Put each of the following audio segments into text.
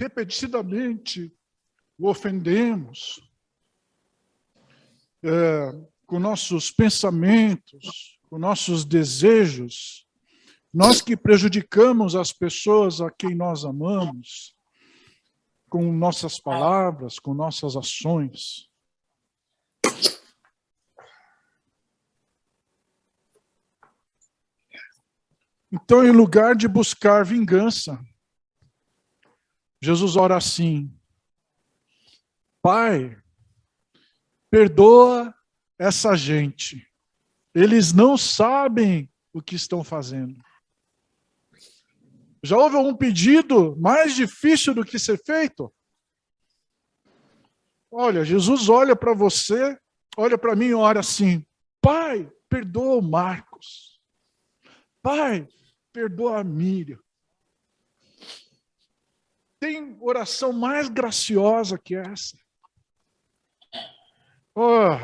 repetidamente o ofendemos, com nossos pensamentos, com nossos desejos, nós que prejudicamos as pessoas a quem nós amamos, com nossas palavras, com nossas ações. Então, em lugar de buscar vingança, Jesus ora assim: Pai, perdoa essa gente. Eles não sabem o que estão fazendo. Já houve algum pedido mais difícil do que ser feito? Olha, Jesus olha para você, olha para mim e ora assim: Pai, perdoa o Marcos. Pai, perdoa a Miriam. Tem oração mais graciosa que essa? Oh,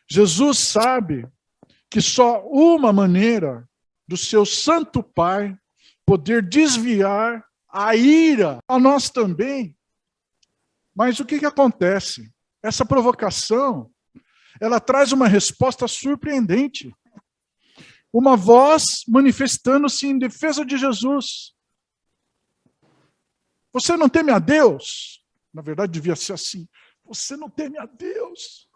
Jesus sabe que só uma maneira do seu Santo Pai poder desviar a ira a nós também. Mas o que acontece? Essa provocação, ela traz uma resposta surpreendente. Uma voz manifestando-se em defesa de Jesus. Você não teme a Deus? Na verdade, devia ser assim. Você não teme a Deus?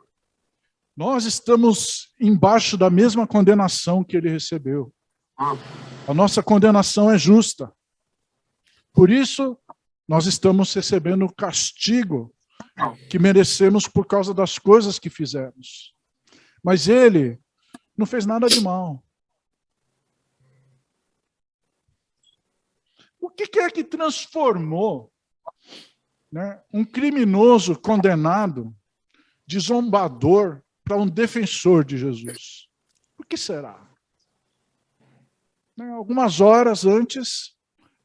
Nós estamos embaixo da mesma condenação que ele recebeu. A nossa condenação é justa. Por isso, nós estamos recebendo o castigo que merecemos por causa das coisas que fizemos. Mas ele não fez nada de mal. O que é que transformou, né, um criminoso condenado de zombador para um defensor de Jesus? Por que será? Algumas horas antes,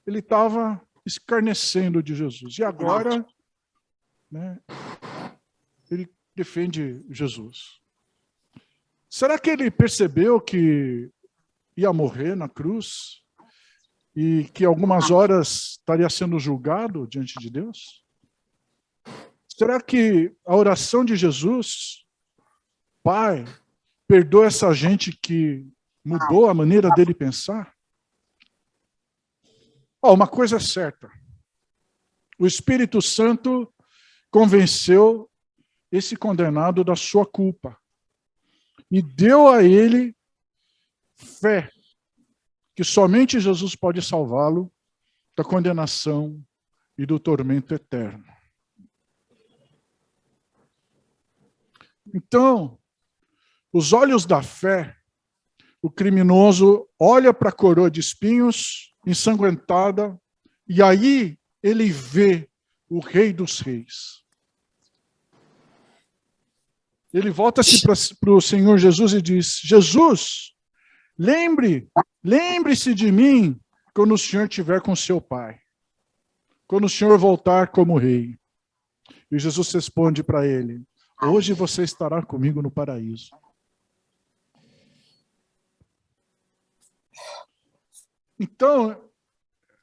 ele estava escarnecendo de Jesus. E agora, né, ele defende Jesus. Será que ele percebeu que ia morrer na cruz? E que algumas horas estaria sendo julgado diante de Deus? Será que a oração de Jesus, Pai, perdoa essa gente que mudou a maneira dele pensar? Uma coisa é certa. O Espírito Santo convenceu esse condenado da sua culpa. E deu a ele fé que somente Jesus pode salvá-lo da condenação e do tormento eterno. Então, os olhos da fé, o criminoso olha para a coroa de espinhos, ensanguentada, e aí ele vê o Rei dos Reis. Ele volta-se para o Senhor Jesus e diz: Jesus, lembre-se de mim quando o Senhor estiver com seu Pai, quando o Senhor voltar como Rei. E Jesus responde para ele: hoje você estará comigo no paraíso. Então,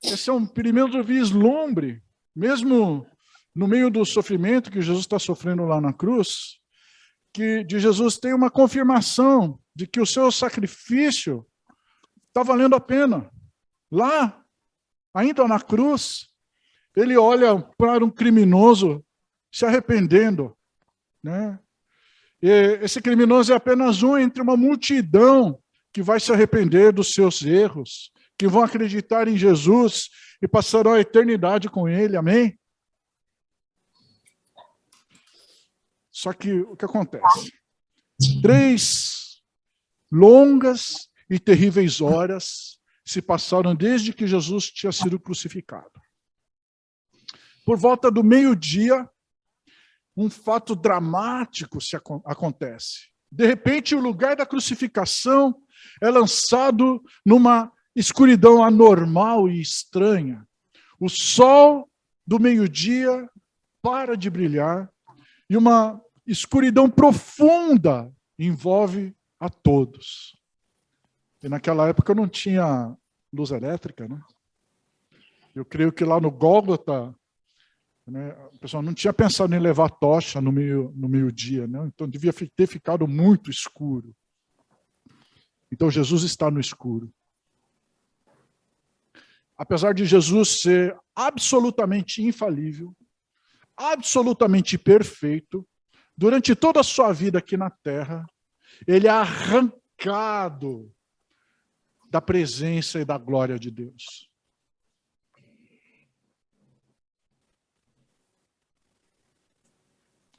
esse é um primeiro vislumbre, mesmo no meio do sofrimento que Jesus está sofrendo lá na cruz, que de Jesus tem uma confirmação de que o seu sacrifício está valendo a pena. Lá, ainda na cruz, ele olha para um criminoso se arrependendo, né? E esse criminoso é apenas um entre uma multidão que vai se arrepender dos seus erros, que vão acreditar em Jesus e passarão a eternidade com ele, amém? Só que o que acontece? 3 longas e terríveis horas se passaram desde que Jesus tinha sido crucificado. Por volta do meio-dia, um fato dramático acontece. De repente, o lugar da crucificação é lançado numa escuridão anormal e estranha. O sol do meio-dia para de brilhar e uma escuridão profunda envolve a todos. E naquela época não tinha luz elétrica, né? Eu creio que lá no Gólgota, né, o pessoal não tinha pensado em levar tocha no meio-dia, né? Então devia ter ficado muito escuro. Então Jesus está no escuro. Apesar de Jesus ser absolutamente infalível, absolutamente perfeito, durante toda a sua vida aqui na Terra, ele é arrancado da presença e da glória de Deus.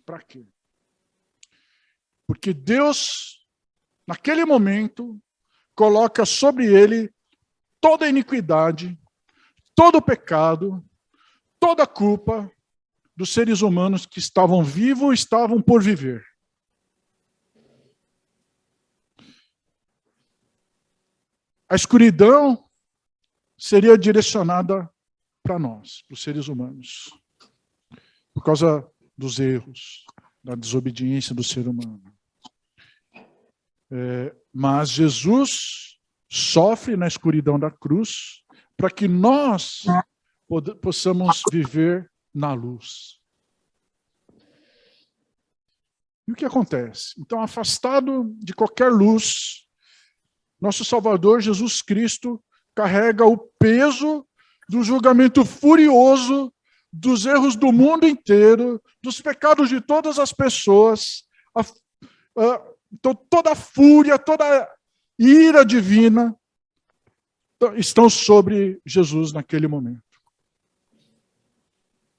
Para quê? Porque Deus, naquele momento, coloca sobre ele toda a iniquidade, todo o pecado, toda a culpa dos seres humanos que estavam vivos e estavam por viver. A escuridão seria direcionada para nós, para os seres humanos, por causa dos erros, da desobediência do ser humano. Mas Jesus sofre na escuridão da cruz para que nós possamos viver na luz. E o que acontece? Então, afastado de qualquer luz, nosso Salvador Jesus Cristo carrega o peso do julgamento furioso dos erros do mundo inteiro, dos pecados de todas as pessoas. Então, toda a fúria, toda a ira divina estão sobre Jesus naquele momento.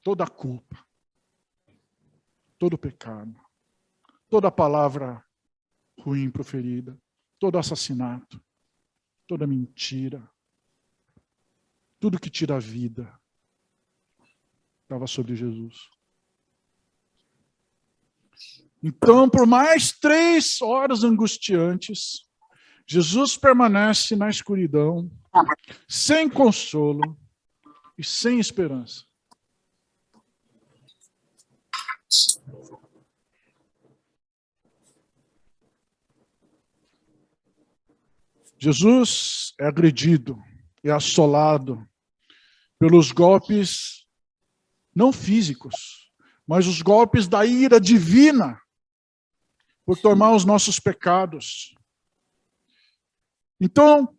Toda a culpa, todo o pecado, toda a palavra ruim proferida, todo assassinato, toda mentira, tudo que tira a vida, estava sobre Jesus. Então, por mais 3 horas angustiantes, Jesus permanece na escuridão, sem consolo e sem esperança. Jesus é agredido, é assolado pelos golpes não físicos, mas os golpes da ira divina por tomar os nossos pecados. Então,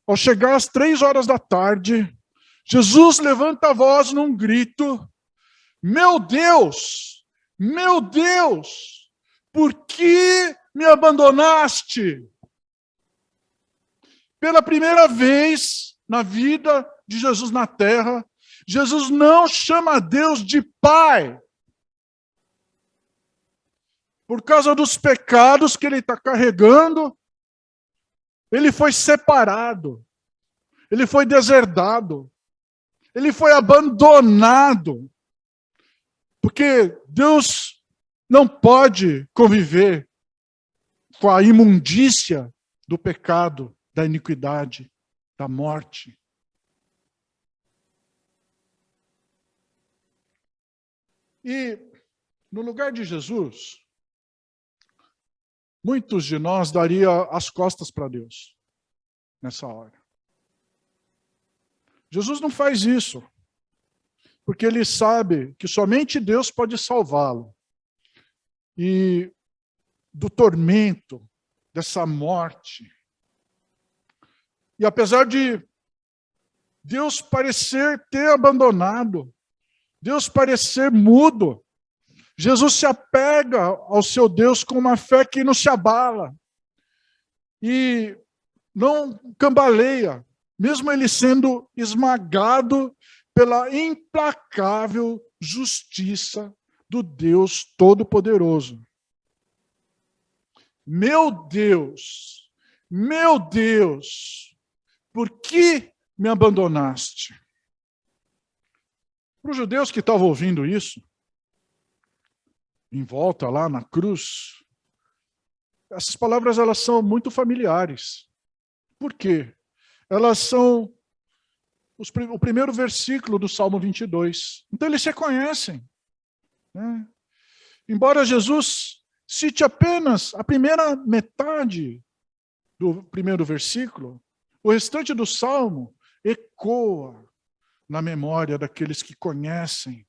ao chegar às 3 horas da tarde, Jesus levanta a voz num grito: meu Deus, por que me abandonaste? Pela primeira vez na vida de Jesus na terra, Jesus não chama Deus de Pai. Por causa dos pecados que ele está carregando, ele foi separado, ele foi deserdado, ele foi abandonado. Porque Deus não pode conviver com a imundícia do pecado, da iniquidade, da morte. E no lugar de Jesus, muitos de nós daria as costas para Deus nessa hora. Jesus não faz isso, porque ele sabe que somente Deus pode salvá-lo e do tormento, dessa morte. E apesar de Deus parecer ter abandonado, Deus parecer mudo, Jesus se apega ao seu Deus com uma fé que não se abala e não cambaleia, mesmo ele sendo esmagado pela implacável justiça do Deus Todo-Poderoso. Meu Deus, por que me abandonaste? Para os judeus que estavam ouvindo isso, em volta lá na cruz, essas palavras elas são muito familiares. Por quê? Elas são o primeiro versículo do Salmo 22. Então eles se conhecem. Né? Embora Jesus cite apenas a primeira metade do primeiro versículo, o restante do Salmo ecoa na memória daqueles que conhecem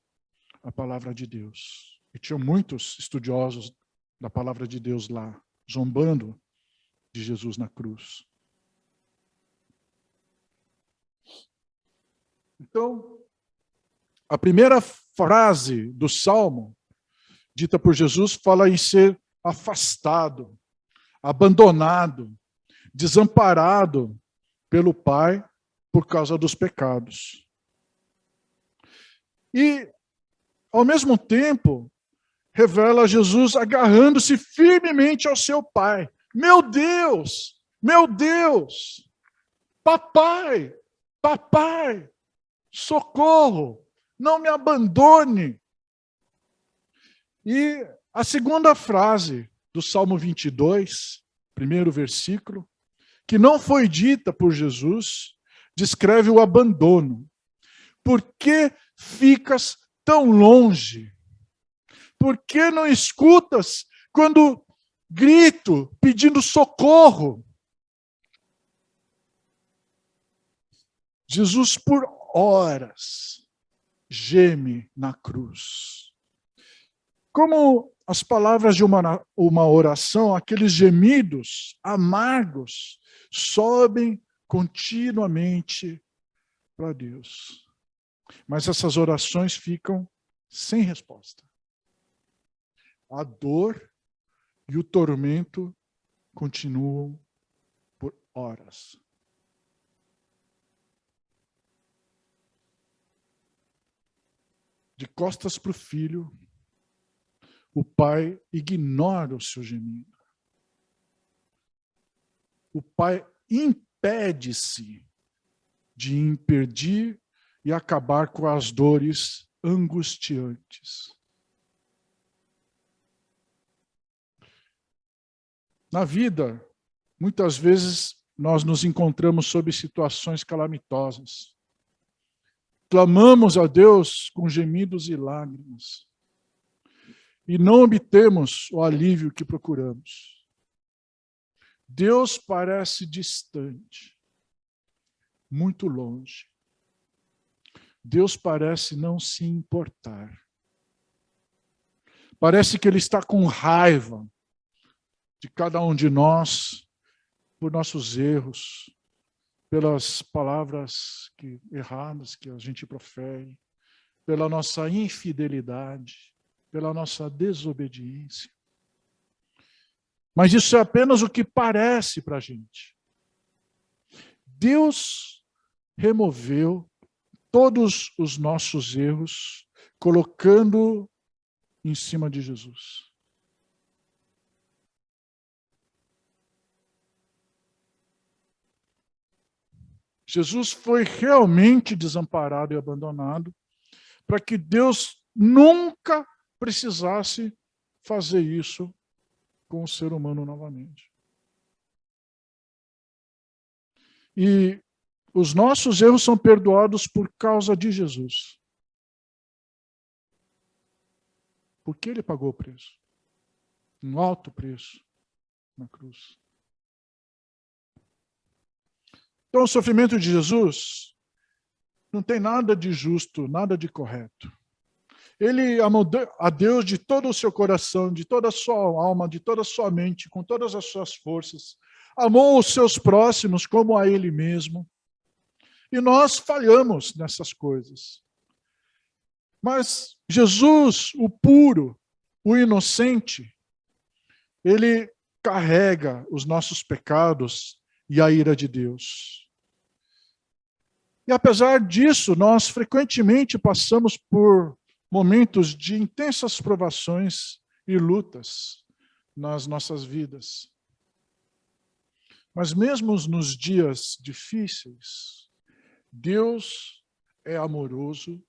a palavra de Deus. E tinham muitos estudiosos da palavra de Deus lá, zombando de Jesus na cruz. Então, a primeira frase do Salmo, dita por Jesus, fala em ser afastado, abandonado, desamparado pelo Pai por causa dos pecados. E, ao mesmo tempo, revela Jesus agarrando-se firmemente ao seu Pai. Meu Deus, papai, papai, socorro, não me abandone. E a segunda frase do Salmo 22, primeiro versículo, que não foi dita por Jesus, descreve o abandono. Por que ficas tão longe? Por que não escutas quando grito pedindo socorro? Jesus, por horas, geme na cruz. Como as palavras de uma oração, aqueles gemidos amargos sobem continuamente para Deus. Mas essas orações ficam sem resposta. A dor e o tormento continuam por horas. De costas para o filho, o pai ignora o seu gemido. O pai impede-se de impedir e acabar com as dores angustiantes. Na vida, muitas vezes nós nos encontramos sob situações calamitosas. Clamamos a Deus com gemidos e lágrimas. E não obtemos o alívio que procuramos. Deus parece distante, muito longe. Deus parece não se importar. Parece que Ele está com raiva de cada um de nós, por nossos erros, pelas palavras erradas que a gente profere, pela nossa infidelidade, pela nossa desobediência. Mas isso é apenas o que parece para a gente. Deus removeu todos os nossos erros, colocando em cima de Jesus. Jesus foi realmente desamparado e abandonado para que Deus nunca precisasse fazer isso com o ser humano novamente. E os nossos erros são perdoados por causa de Jesus. Porque Ele pagou o preço. Um alto preço na cruz. Então, o sofrimento de Jesus não tem nada de justo, nada de correto. Ele amou a Deus de todo o seu coração, de toda a sua alma, de toda a sua mente, com todas as suas forças. Amou os seus próximos como a Ele mesmo. E nós falhamos nessas coisas. Mas Jesus, o puro, o inocente, Ele carrega os nossos pecados e a ira de Deus. E apesar disso, nós frequentemente passamos por momentos de intensas provações e lutas nas nossas vidas. Mas mesmo nos dias difíceis, Deus é amoroso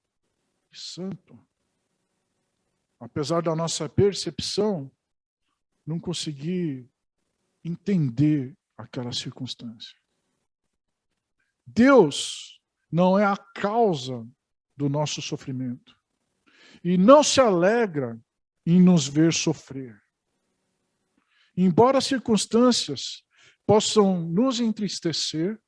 e santo. Apesar da nossa percepção, não conseguir entender aquela circunstância. Deus não é a causa do nosso sofrimento. E não se alegra em nos ver sofrer. Embora as circunstâncias possam nos entristecer,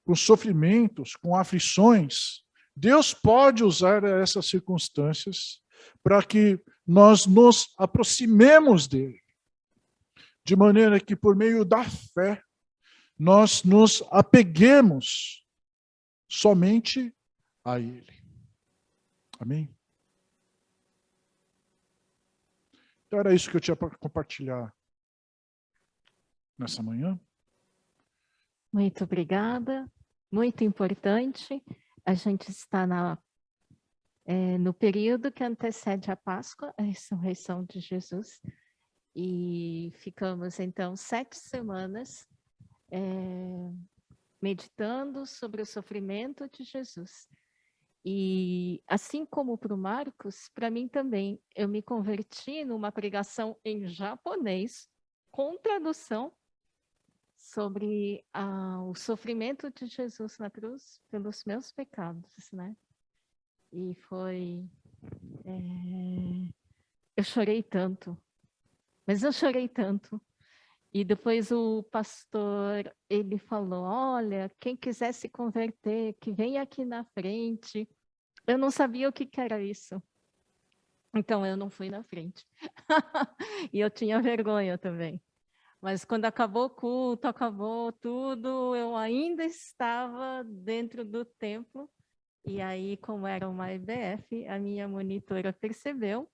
com sofrimentos, com aflições, Deus pode usar essas circunstâncias para que nós nos aproximemos dele, de maneira que, por meio da fé, nós nos apeguemos somente a ele. Amém? Então era isso que eu tinha para compartilhar nessa manhã. Muito obrigada, muito importante. A gente está no período que antecede a Páscoa, a ressurreição de Jesus, e ficamos então 7 semanas meditando sobre o sofrimento de Jesus. E assim como para o Marcos, para mim também, eu me converti numa pregação em japonês, com tradução, sobre o sofrimento de Jesus na cruz pelos meus pecados, né? E foi... eu chorei tanto, mas eu chorei tanto. E depois o pastor, ele falou, olha, quem quiser se converter, que venha aqui na frente. Eu não sabia o que era isso. Então, eu não fui na frente. E eu tinha vergonha também. Mas quando acabou o culto, acabou tudo, eu ainda estava dentro do templo. E aí, como era uma IBF, a minha monitora percebeu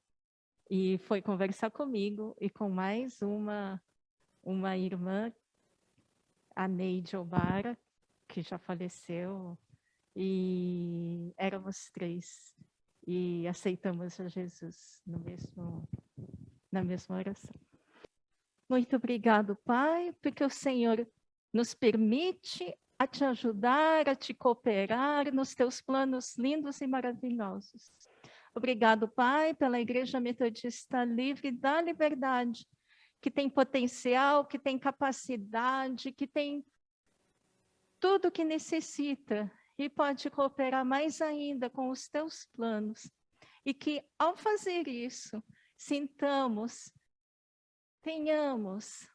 e foi conversar comigo e com mais uma irmã, a Neide Obara, que já faleceu, e éramos 3. E aceitamos a Jesus na mesma oração. Muito obrigado, Pai, porque o Senhor nos permite a te ajudar, a te cooperar nos teus planos lindos e maravilhosos. Obrigado, Pai, pela Igreja Metodista Livre da Liberdade, que tem potencial, que tem capacidade, que tem tudo que necessita e pode cooperar mais ainda com os teus planos. E que, ao fazer isso, tenhamos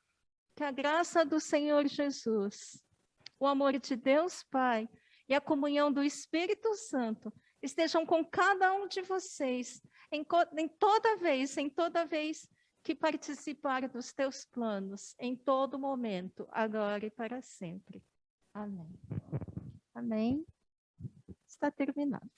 que a graça do Senhor Jesus, o amor de Deus Pai e a comunhão do Espírito Santo estejam com cada um de vocês em toda vez que participar dos teus planos, em todo momento, agora e para sempre. Amém. Amém. Está terminado.